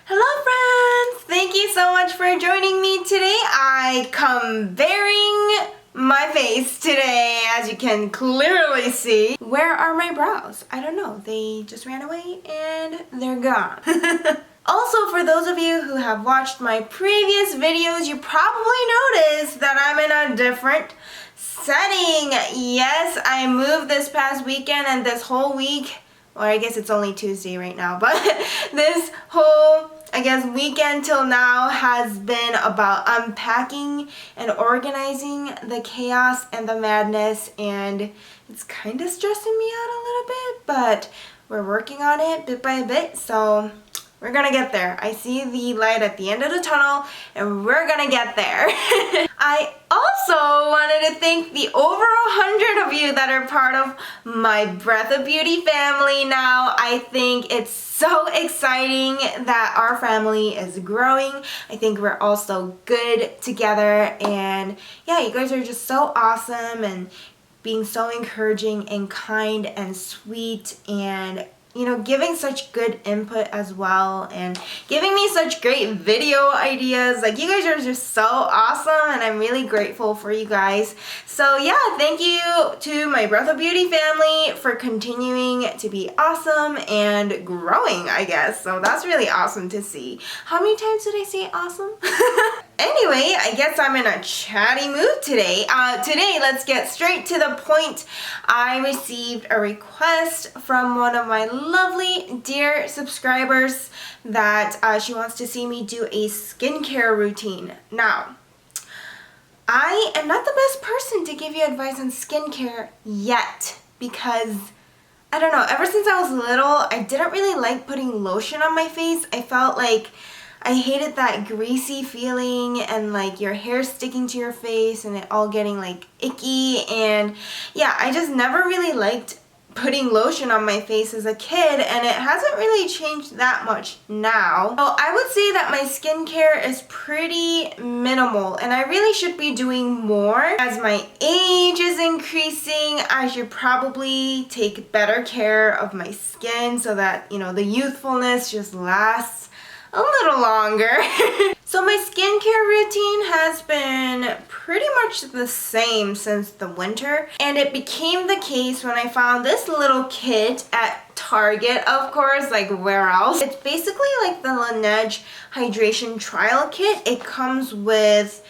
Hello friends! Thank you so much for joining me today. I come bearing my face today, as you can clearly see. Where are my brows? I don't know. They just ran away and they're gone. Also, for those of you who have watched my previous videos, you probably noticed that I'm in a different setting. Yes, I moved this past weekend and this whole week, or I guess it's only Tuesday right now, but this whole, I guess, weekend till now has been about unpacking and organizing the chaos and the madness, and it's kind of stressing me out a little bit, but we're working on it bit by bit, so we're gonna get there. I see the light at the end of the tunnel, and we're gonna get there. I also wanted to thank the over 100 of you that are part of my Breath of Beauty family now. I think it's so exciting that our family is growing. I think we're all so good together, and yeah, you guys are just so awesome and being so encouraging and kind and sweet, and you know, giving such good input as well, and giving me such great video ideas. Like, you guys are just so awesome, and I'm really grateful for you guys. So yeah, thank you to my Breath of Beauty family for continuing to be awesome and growing, I guess. So that's really awesome to see. How many times did I say awesome? Anyway, I guess I'm in a chatty mood today. Today, let's get straight to the point. I received a request from one of my lovely dear subscribers that she wants to see me do a skincare routine. Now, I am not the best person to give you advice on skincare yet, because I don't know, ever since I was little, I didn't really like putting lotion on my face. I felt like I hated that greasy feeling and like your hair sticking to your face and it all getting like icky, and yeah, I just never really liked putting lotion on my face as a kid, and it hasn't really changed that much now. So I would say that my skincare is pretty minimal, and I really should be doing more. As my age is increasing, I should probably take better care of my skin so that, you know, the youthfulness just lasts a little longer. So my skincare routine has been pretty much the same since the winter, and it became the case when I found this little kit at Target, of course, like where else. It's basically like the Laneige Hydration Trial Kit. It comes with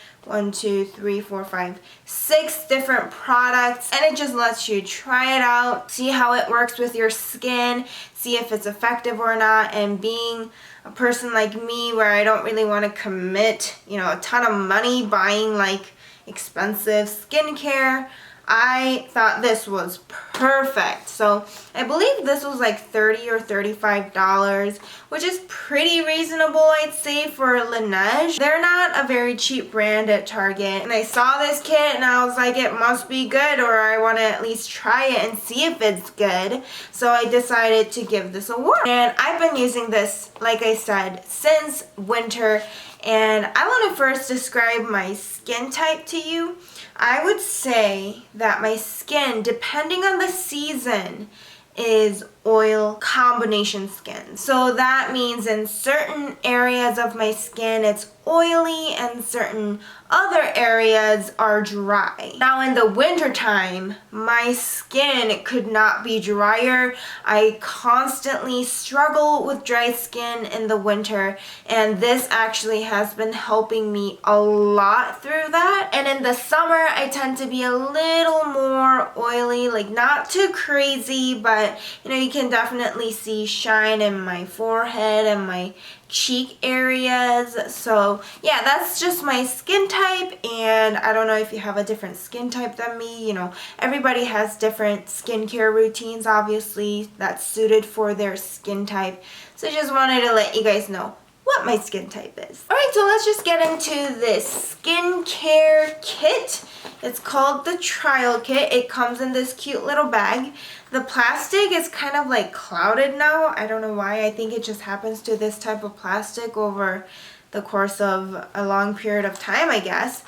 6 different products, and it just lets you try it out, see how it works with your skin, see if it's effective or not. And being a person like me where I don't really want to commit, you know, a ton of money buying like expensive skincare, I thought this was perfect. So I believe this was like $30 or $35, which is pretty reasonable, I'd say, for Laneige. They're not a very cheap brand at Target, and I saw this kit and I was like, it must be good, or I want to at least try it and see if it's good. So I decided to give this a whirl, and I've been using this, like I said, since winter. And I want to first describe my skin type to you. I would say that my skin, depending on the season, is oil combination skin. So that means in certain areas of my skin it's oily and certain other areas are dry. Now in the winter time, my skin could not be drier. I constantly struggle with dry skin in the winter, and this actually has been helping me a lot through that. And in the summer, I tend to be a little more oily, like not too crazy, but you know, you can definitely see shine in my forehead and my cheek areas. So yeah, that's just my skin type, and I don't know if you have a different skin type than me. You know, everybody has different skincare routines, obviously, that's suited for their skin type. So I just wanted to let you guys know what my skin type is. Alright, so let's just get into this skincare kit. It's called the Trial Kit. It comes in this cute little bag. The plastic is kind of like clouded now. I don't know why. I think it just happens to this type of plastic over the course of a long period of time, I guess.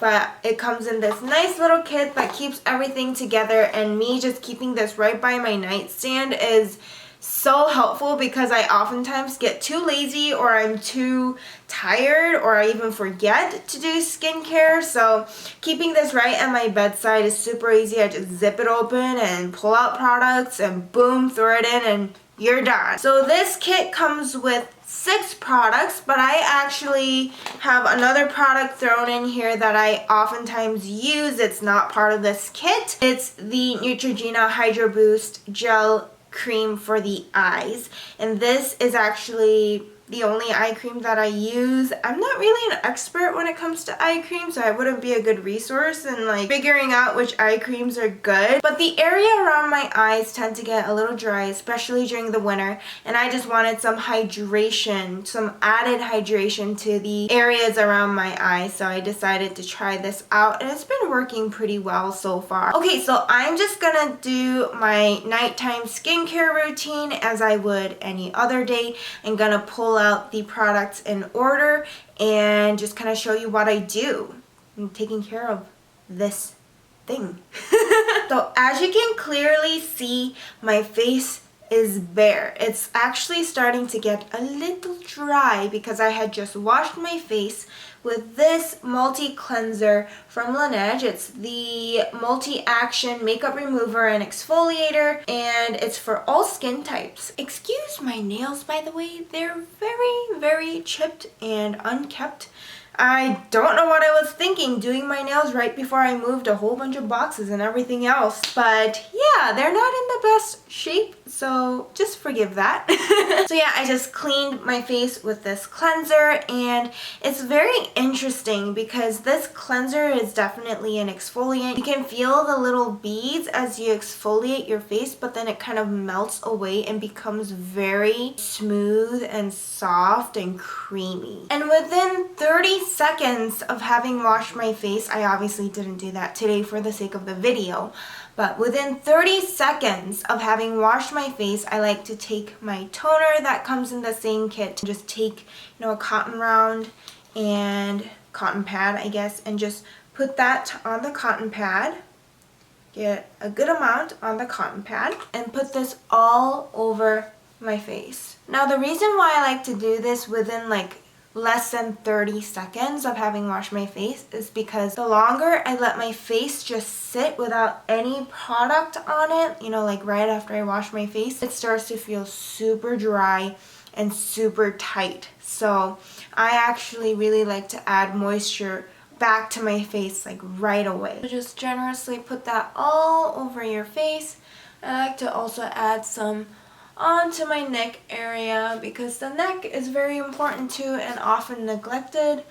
But it comes in this nice little kit that keeps everything together, and me just keeping this right by my nightstand is so helpful because I oftentimes get too lazy or I'm too tired or I even forget to do skincare. So keeping this right at my bedside is super easy. I just zip it open and pull out products and boom, throw it in and you're done. So this kit comes with 6 products, but I actually have another product thrown in here that I oftentimes use. It's not part of this kit. It's the Neutrogena Hydro Boost Gel Cream for the eyes, and this is actually the only eye cream that I use. I'm not really an expert when it comes to eye cream, so I wouldn't be a good resource in like figuring out which eye creams are good. But the area around my eyes tend to get a little dry, especially during the winter, and I just wanted some hydration, some added hydration to the areas around my eyes, so I decided to try this out, and it's been working pretty well so far. Okay, so I'm just gonna do my nighttime skincare routine as I would any other day. I'm gonna pull out the products in order and just kind of show you what I do. I'm taking care of this thing. So as you can clearly see, my face is bare. It's actually starting to get a little dry because I had just washed my face with this multi-cleanser from Laneige. It's the multi-action makeup remover and exfoliator, and it's for all skin types. Excuse my nails, by the way. They're very, very chipped and unkept. I don't know what I was thinking doing my nails right before I moved a whole bunch of boxes and everything else. But yeah, they're not in the best shape, so just forgive that. So yeah, I just cleaned my face with this cleanser, and it's very interesting because this cleanser is definitely an exfoliant. You can feel the little beads as you exfoliate your face, but then it kind of melts away and becomes very smooth and soft and creamy. And within 30 seconds of having washed my face, I obviously didn't do that today for the sake of the video, but within 30 seconds of having washed my face, I like to take my toner that comes in the same kit, just take, a cotton round and cotton pad, I guess, and just put that on the cotton pad. Get a good amount on the cotton pad and put this all over my face. Now the reason why I like to do this within like less than 30 seconds of having washed my face is because the longer I let my face just sit without any product on it, like right after I wash my face, it starts to feel super dry and super tight. So I actually really like to add moisture back to my face like right away. So just generously put that all over your face. I like to also add some onto my neck area because the neck is very important too and often neglected.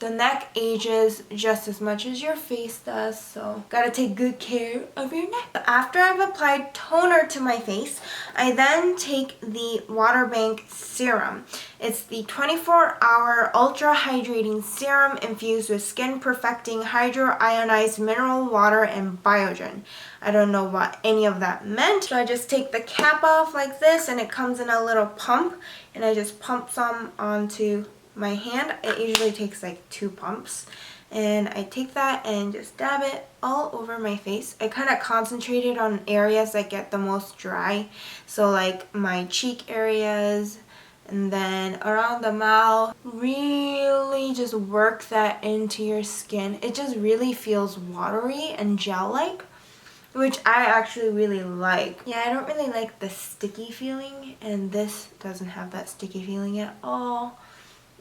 The neck ages just as much as your face does, so gotta take good care of your neck. After I've applied toner to my face, I then take the Water Bank Serum. It's the 24-hour ultra hydrating serum infused with skin perfecting hydroionized mineral water and biogen. I don't know what any of that meant, so I just take the cap off like this, and it comes in a little pump, and I just pump some onto my hand. It usually takes like 2 pumps, and I take that and just dab it all over my face. I kind of concentrated on areas that get the most dry, so like my cheek areas and then around the mouth. Really just work that into your skin. It just really feels watery and gel-like, which I actually really like. Yeah, I don't really like the sticky feeling, and this doesn't have that sticky feeling at all.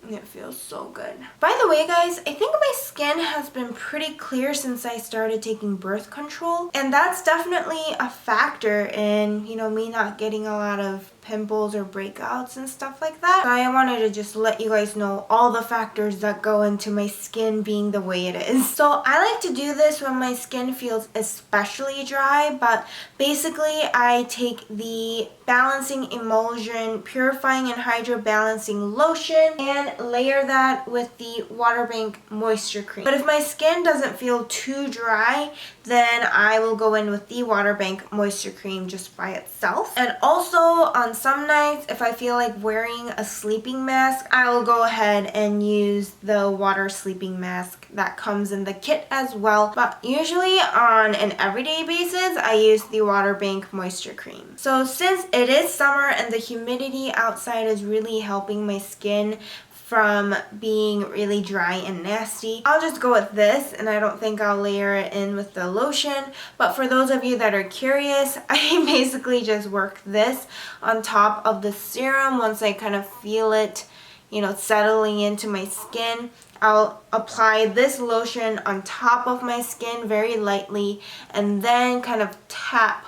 It feels so good. By the way, guys, I think my skin has been pretty clear since I started taking birth control, and that's definitely a factor in, me not getting a lot of pimples or breakouts and stuff like that. So I wanted to just let you guys know all the factors that go into my skin being the way it is. So I like to do this when my skin feels especially dry, but basically I take the Balancing Emulsion Purifying and Hydro Balancing Lotion and layer that with the Water Bank Moisture Cream. But if my skin doesn't feel too dry, then I will go in with the Water Bank Moisture Cream just by itself. And also on on some nights, if I feel like wearing a sleeping mask, I'll go ahead and use the water sleeping mask that comes in the kit as well. But usually on an everyday basis, I use the Water Bank Moisture Cream. So since it is summer and the humidity outside is really helping my skin from being really dry and nasty, I'll just go with this, and I don't think I'll layer it in with the lotion. But for those of you that are curious, I basically just work this on top of the serum. Once I kind of feel it, you know, settling into my skin, I'll apply this lotion on top of my skin very lightly, and then kind of tap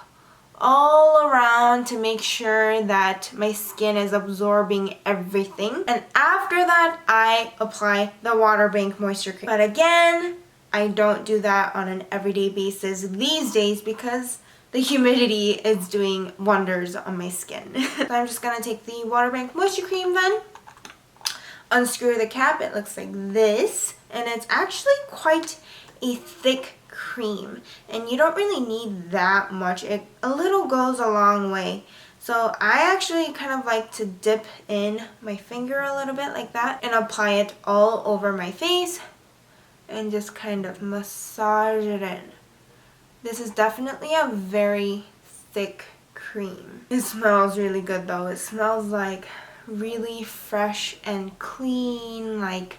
all around to make sure that my skin is absorbing everything. And after that, I apply the Water Bank Moisture Cream. But again, I don't do that on an everyday basis these days because the humidity is doing wonders on my skin. So I'm just gonna take the Water Bank Moisture Cream then, unscrew the cap. It looks like this, and it's actually quite a thick cream, and you don't really need that much. A little goes a long way. So I actually kind of like to dip in my finger a little bit like that and apply it all over my face and just kind of massage it in. This is definitely a very thick cream. It smells really good though. It smells like really fresh and clean, like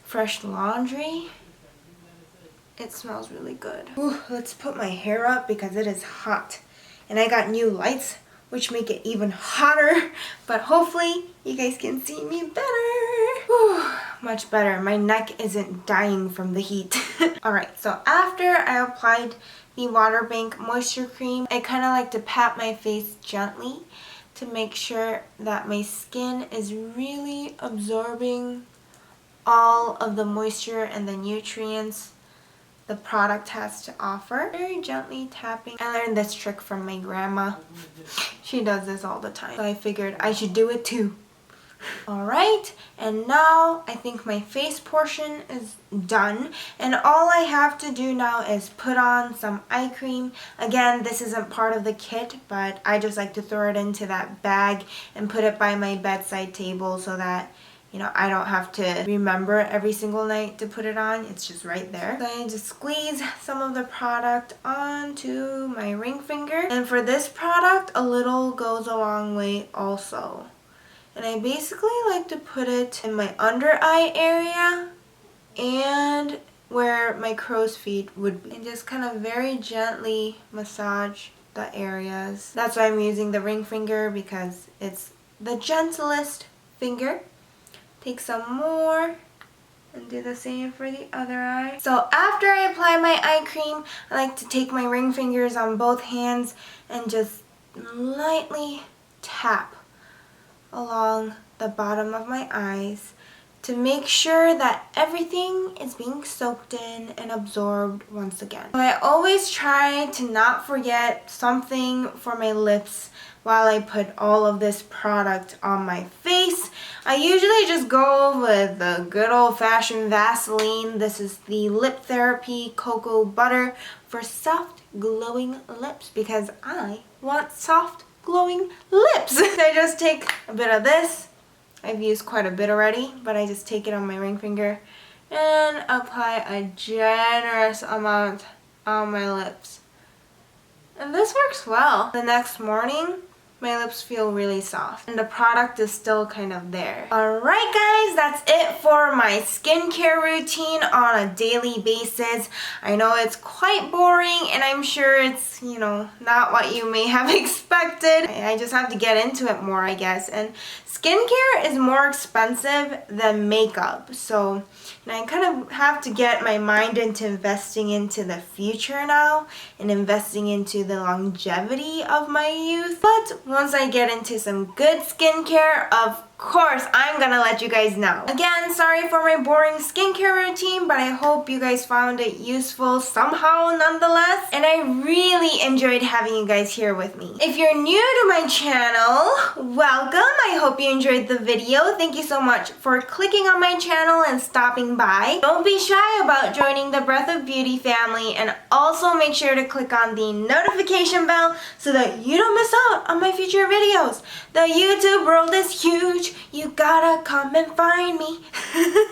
fresh laundry. It smells really good. Ooh, let's put my hair up because it is hot. And I got new lights, which make it even hotter. But hopefully, you guys can see me better. Ooh, much better. My neck isn't dying from the heat. Alright, so after I applied the Water Bank Moisture Cream, I kind of like to pat my face gently to make sure that my skin is really absorbing all of the moisture and the nutrients the product has to offer. Very gently tapping. I learned this trick from my grandma. She does this all the time. So I figured I should do it too. Alright, and now I think my face portion is done. And all I have to do now is put on some eye cream. Again, this isn't part of the kit, but I just like to throw it into that bag and put it by my bedside table so that, you know, I don't have to remember every single night to put it on. It's just right there. So I just squeeze some of the product onto my ring finger. And for this product, a little goes a long way also. And I basically like to put it in my under eye area and where my crow's feet would be. And just kind of very gently massage the areas. That's why I'm using the ring finger, because it's the gentlest finger. Take some more and do the same for the other eye. So after I apply my eye cream, I like to take my ring fingers on both hands and just lightly tap along the bottom of my eyes to make sure that everything is being soaked in and absorbed once again. So I always try to not forget something for my lips while I put all of this product on my face. I usually just go with the good old-fashioned Vaseline. This is the Lip Therapy Cocoa Butter for soft, glowing lips because I want soft, glowing lips. I just take a bit of this. I've used quite a bit already, but I just take it on my ring finger and apply a generous amount on my lips. And this works well. The next morning, my lips feel really soft and the product is still kind of there. Alright guys, that's it for my skincare routine on a daily basis. I know it's quite boring and I'm sure it's, you know, not what you may have expected. I just have to get into it more, I guess. And skincare is more expensive than makeup, so I kind of have to get my mind into investing into the future now and investing into the longevity of my youth. But once I get into some good skincare, of course, I'm gonna let you guys know. Again, sorry for my boring skincare routine, but I hope you guys found it useful somehow nonetheless. And I really enjoyed having you guys here with me. If you're new to my channel, welcome. I hope you enjoyed the video. Thank you so much for clicking on my channel and stopping by. Don't be shy about joining the Breath of Beauty family, and also make sure to click on the notification bell so that you don't miss out on my future videos. The YouTube world is huge. You gotta come and find me.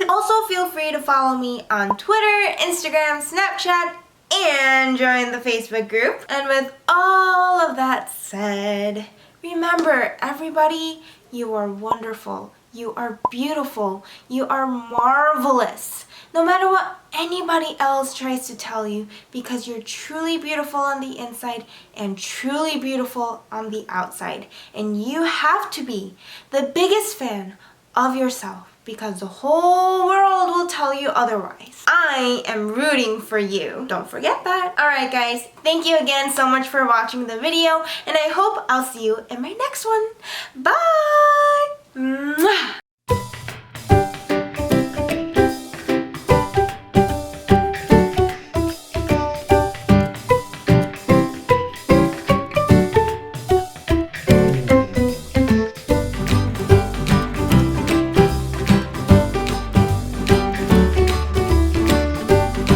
Also, feel free to follow me on Twitter, Instagram, Snapchat, and join the Facebook group. And with all of that said, remember, everybody, you are wonderful. You are beautiful. You are marvelous. No matter what anybody else tries to tell you, because you're truly beautiful on the inside and truly beautiful on the outside. And you have to be the biggest fan of yourself, because the whole world will tell you otherwise. I am rooting for you. Don't forget that. Alright guys, thank you again so much for watching the video, and I hope I'll see you in my next one. Bye! Mwah!